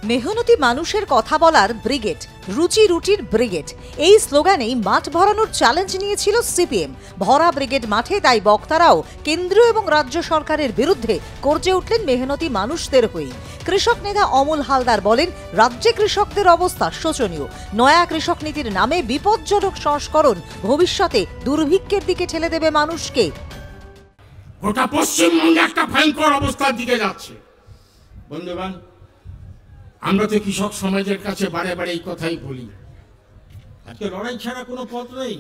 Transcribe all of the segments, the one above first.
মেহনতি মানুষের কথা বলার ব্রিগেড, রুচি রুটির ব্রিগেড, এই স্লোগানেই মাঠ ভরানোর চ্যালেঞ্জ নিয়েছিল সিপিএম। ভরা ব্রিগেড মাঠে তাই বক্তারাও কেন্দ্র এবং রাজ্য সরকারের বিরুদ্ধে গর্জে উঠলেন মেহনতি মানুষদের হয়ে। কৃষক নেতা অমল হালদার বলেন, রাজ্যে কৃষকদের অবস্থা শোচনীয়। নয়া কৃষক নীতির নামে বিপজ্জনক সংস্করণ ভবিষ্যতে দুর্ভিক্ষের দিকে ঠেলে দেবে মানুষকে। গোটা পশ্চিমবঙ্গে একটা ভয়ঙ্কর অবস্থার দিকে যাচ্ছে। বন্ধুগণ, আমরা তো কৃষক সমাজের কাছে বারে বারে এই কথাই বলি, আজকে লড়াই ছাড়া কোনো পথ নেই।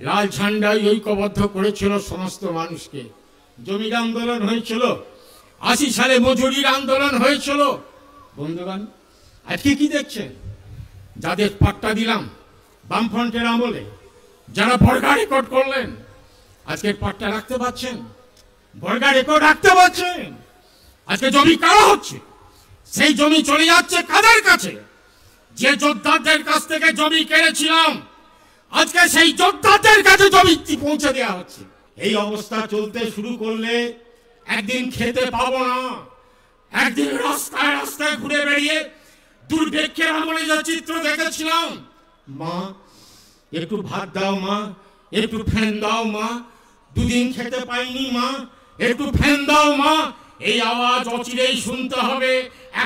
লাল ঝান্ডাই ঐক্যবদ্ধ করেছিল সমস্ত মানুষকে। জমির আন্দোলন হয়েছিল, ৮০ সালে মজুরির আন্দোলন হয়েছিল। বন্ধুগণ, আজকে কি দেখছেন? যাদের পাট্টা দিলাম বামফ্রন্টের আমলে, যারা বর্গা রেকর্ড করলেন, আজকে পাট্টা রাখতে পারছেন? বর্গা রেকর্ড রাখতে পারছেন? আজকে জমি কারা হচ্ছে? সেই জমি চলে যাচ্ছে কাদের কাছে? যে যোদ্ধাদের কাছ থেকে জমি কেড়েছিলাম, আজকে সেই যোদ্ধাদের কাছে জমি পৌঁছে দেওয়া হচ্ছে। এই অবস্থা চলতে শুরু করলে একদিন খেতে পাবো না। একদিন রাস্তায় রাস্তায় ঘুরে বেরিয়ে দুর্ভিক্ষের আমলে যে চিত্র দেখেছিলাম, মা একটু ভাত দাও মা, একটু ফ্যান দাও মা, দুদিন খেতে পাইনি মা, একটু ফ্যান দাও মা, এই আওয়াজ অচিরেই শুনতে হবে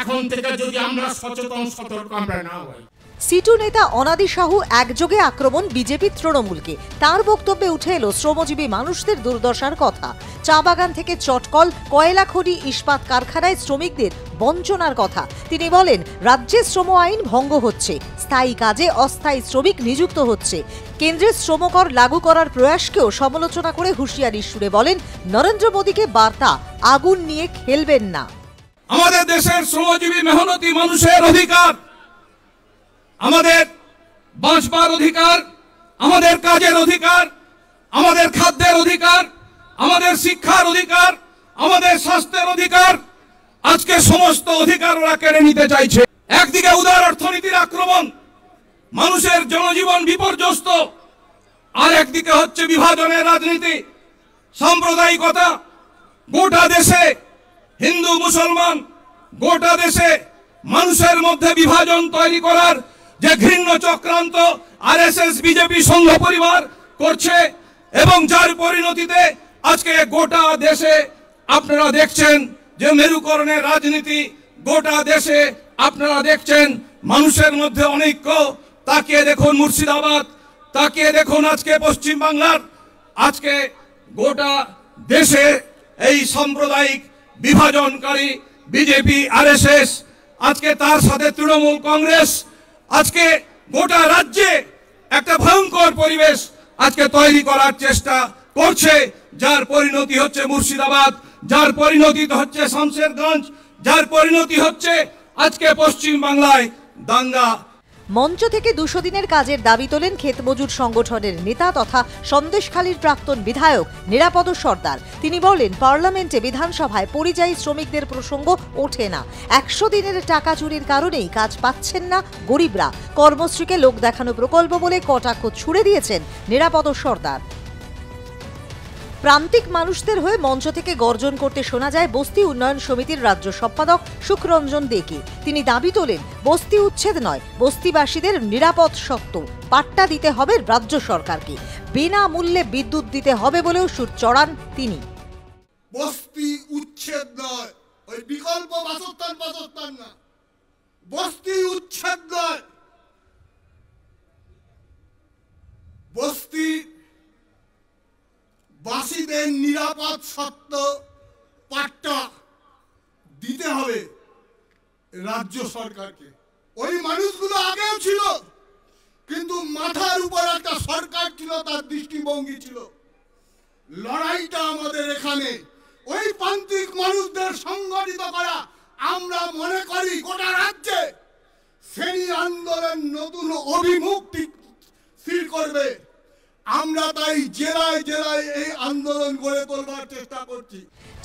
এখন থেকে যদি আমরা সচেতন সতর্ক আমরা না হই। সিটু নেতা অনাদি সাহু একযোগে আক্রমণ বিজেপি তৃণমূলকে। তার বক্তব্যে উঠে এলো শ্রমজীবী মানুষদের দুর্দশার কথা। চা বাগান থেকে চটকল, কয়লা খনি, ইস্পাত কারখানায় শ্রমিকদের বঞ্চনার কথা তিনি বলেন। রাজ্যে শ্রম আইন ভঙ্গ হচ্ছে, স্থায়ী কাজে অস্থায়ী শ্রমিক নিযুক্ত হচ্ছে। কেন্দ্রের শ্রমকর লাগু করার প্রয়াসকেও সমালোচনা করে হুঁশিয়ারির সুরে বলেন, নরেন্দ্র মোদীকে বার্তা, আগুন নিয়ে খেলবেন না। আমাদের দেশের শ্রমজীবী মেহনতি মানুষের অধিকার, আমাদের বাঁচবার অধিকার, আমাদের কাজের অধিকার, আমাদের খাদ্যের অধিকার, আমাদের শিক্ষার অধিকার, আমাদের স্বাস্থ্যের অধিকার, আজকে সমস্ত অধিকার ওরা কেড়ে নিতে চাইছে। একদিকে উদার অর্থনীতির আক্রমণ, মানুষের জনজীবন বিপর্যস্ত, আর একদিকে হচ্ছে বিভাজনের রাজনীতি, সাম্প্রদায়িকতা। গোটা দেশে হিন্দু মুসলমান, গোটা দেশে মানুষের মধ্যে বিভাজন তৈরি করার যে ঘৃণ্য চক্রান্ত আরএসএস বিজেপি সংঘ পরিবার করছে, এবং যার পরিণতিতে আজকে গোটা দেশে আপনারা দেখছেন যে মেরুকরণের রাজনীতি, গোটা দেশে আপনারা দেখছেন মানুষের মধ্যে অনৈক্য। তাকিয়ে দেখুন মুর্শিদাবাদ, তাকিয়ে দেখুন আজকে পশ্চিম বাংলার, আজকে গোটা দেশে এই সাম্প্রদায়িক বিভাজনকারী বিজেপি আরএসএস, আজকে তার সাথে তৃণমূল কংগ্রেস, আজকে গোটা রাজ্যে একটা ভয়ঙ্কর পরিবেশ আজকে তৈরি করার চেষ্টা করছে, যার পরিণতি হচ্ছে মুর্শিদাবাদ, যার পরিণতি হচ্ছে শামশেরগঞ্জ, যার পরিণতি হচ্ছে আজকে পশ্চিম বাংলায় দাঙ্গা। মঞ্চ থেকে ২০০ দিনের কাজের দাবি তোলেন ক্ষেতমজুর সংগঠনের নেতা তথা সন্দেশখালীর প্রাক্তন বিধায়ক নিরাপদ সর্দার। তিনি বলেন, পার্লামেন্টে বিধানসভায় পরিযায়ী শ্রমিকদের প্রসঙ্গ ওঠে না। ১০০ দিনের টাকা চুরির কারণেই কাজ পাচ্ছেন না গরিবরা। কর্মশ্রীকে লোক দেখানো প্রকল্প বলে কটাক্ষ ছুড়ে দিয়েছেন নিরাপদ সর্দার। প্রান্তিক মানুষদের হয়ে মঞ্চ থেকে গর্জন করতে শোনা যায় বস্তি উন্নয়ন সমিতির রাজ্য সম্পাদক সুখরঞ্জন দেকে। তিনি দাবি তোলেন, বস্তি উচ্ছেদ নয়, বস্তিবাসীদের নিরাপদ সত্ত্ব পাট্টা দিতে হবে রাজ্য সরকারকে, বিনামূল্যে বিদ্যুৎ দিতে হবে বলেও সুর চড়ান তিনি। বস্তি উচ্ছেদ নয়, ওই বিকল্প বাসস্থান না, বস্তি উচ্ছেদ নয়, বস্তি বাসীদের নিরাপদ সত্ত্ব পাট্টা দিতে হবে রাজ্য সরকারকে। ওই মানুষগুলো আগেও ছিল, কিন্তু মাথার উপর একটা সরকার ছিল, তার দৃষ্টিভঙ্গি ছিল। লড়াইটা আমাদের এখানে ওই প্রান্তিক মানুষদের সংগঠিত করা। আমরা মনে করি গোটা রাজ্যে শ্রেণী আন্দোলন নতুন অভিমুখ স্থির করবে। আমরা তাই জেলায় জেলায় এই আন্দোলন গড়ে তোলবার চেষ্টা করছি।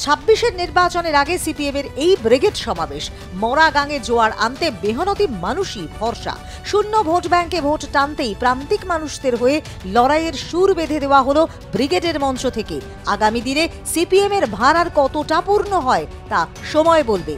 ২৬-এর নির্বাচনের আগে সিপিএমের এই ব্রিগেড সমাবেশ। মরা গাঙে জোয়ার আনতে মেহনতি মানুষই ভরসা। শূন্য ভোট ব্যাংকে ভোট টানতেই প্রান্তিক মানুষদের হয়ে লড়াইয়ের সুর বেঁধে দেওয়া হলো ব্রিগেডের মঞ্চ থেকে। আগামী দিনে সিপিএমের ভার আর কতটা পূর্ণ হয় তা সময় বলবে।